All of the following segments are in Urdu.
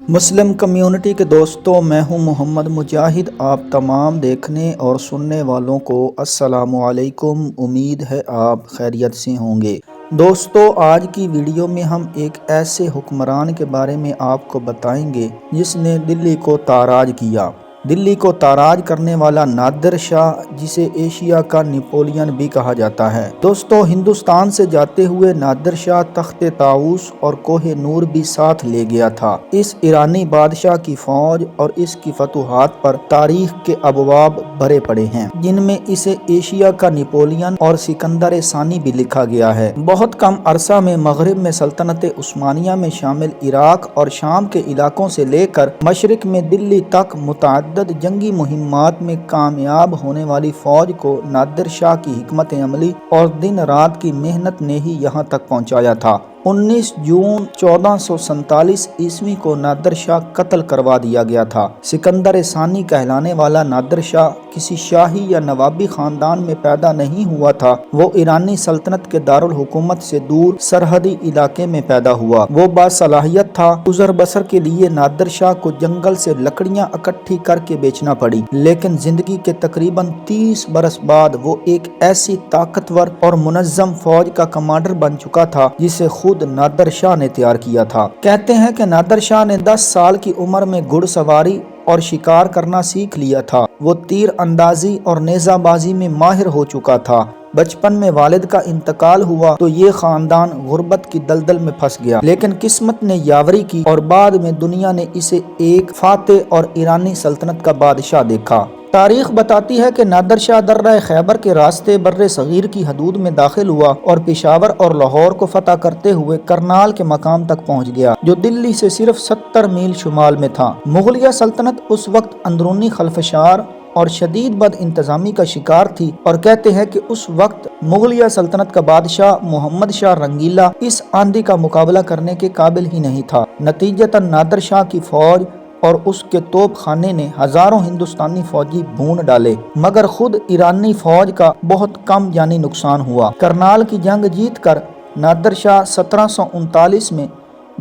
مسلم کمیونٹی کے دوستوں، میں ہوں محمد مجاہد۔ آپ تمام دیکھنے اور سننے والوں کو السلام علیکم۔ امید ہے آپ خیریت سے ہوں گے۔ دوستو، آج کی ویڈیو میں ہم ایک ایسے حکمران کے بارے میں آپ کو بتائیں گے جس نے دلی کو تاراج کیا۔ دلی کو تاراج کرنے والا نادر شاہ، جسے ایشیا کا نپولین بھی کہا جاتا ہے۔ دوستو، ہندوستان سے جاتے ہوئے نادر شاہ تخت طاؤس اور کوہ نور بھی ساتھ لے گیا تھا۔ اس ایرانی بادشاہ کی فوج اور اس کی فتوحات پر تاریخ کے ابواب بھرے پڑے ہیں، جن میں اسے ایشیا کا نپولین اور سکندر ثانی بھی لکھا گیا ہے۔ بہت کم عرصہ میں مغرب میں سلطنت عثمانیہ میں شامل عراق اور شام کے علاقوں سے لے کر مشرق میں دلی تک متعدد جنگی مہمات میں کامیاب ہونے والی فوج کو نادر شاہ کی حکمت عملی اور دن رات کی محنت نے ہی یہاں تک پہنچایا تھا۔ 19 جون 1447 عیسوی کو نادر شاہ قتل کروا دیا گیا تھا۔ سکندر ثانی کہلانے والا نادر شاہ کسی شاہی یا نوابی خاندان میں پیدا نہیں ہوا تھا۔ وہ ایرانی سلطنت کے دارالحکومت سے دور سرحدی علاقے میں پیدا ہوا۔ وہ باصلاحیت تھا۔ گزر بسر کے لیے نادر شاہ کو جنگل سے لکڑیاں اکٹھی کر کے بیچنا پڑی، لیکن زندگی کے تقریباً 30 برس بعد وہ ایک ایسی طاقتور اور منظم فوج کا کمانڈر بن چکا تھا جسے خود نادر شاہ نے تیار کیا تھا۔ کہتے ہیں کہ نادر شاہ نے 10 سال کی عمر میں گھڑ سواری اور شکار کرنا سیکھ لیا تھا۔ وہ تیر اندازی اور نیزہ بازی میں ماہر ہو چکا تھا۔ بچپن میں والد کا انتقال ہوا تو یہ خاندان غربت کی دلدل میں پھنس گیا، لیکن قسمت نے یاوری کی اور بعد میں دنیا نے اسے ایک فاتح اور ایرانی سلطنت کا بادشاہ دیکھا۔ تاریخ بتاتی ہے کہ نادر شاہ درہ خیبر کے راستے بر صغیر کی حدود میں داخل ہوا اور پشاور اور لاہور کو فتح کرتے ہوئے کرنال کے مقام تک پہنچ گیا، جو دلی سے صرف 70 میل شمال میں تھا۔ مغلیہ سلطنت اس وقت اندرونی خلفشار اور شدید بد انتظامی کا شکار تھی، اور کہتے ہیں کہ اس وقت مغلیہ سلطنت کا بادشاہ محمد شاہ رنگیلا اس آندھی کا مقابلہ کرنے کے قابل ہی نہیں تھا۔ نتیجتاً نادر شاہ کی فوج اور اس کے توپ خانے نے ہزاروں ہندوستانی فوجی بھون ڈالے، مگر خود ایرانی فوج کا بہت کم جانی نقصان ہوا۔ کرنال کی جنگ جیت کر نادر شاہ 1739 میں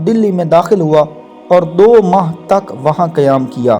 دلی میں داخل ہوا اور 2 ماہ تک وہاں قیام کیا۔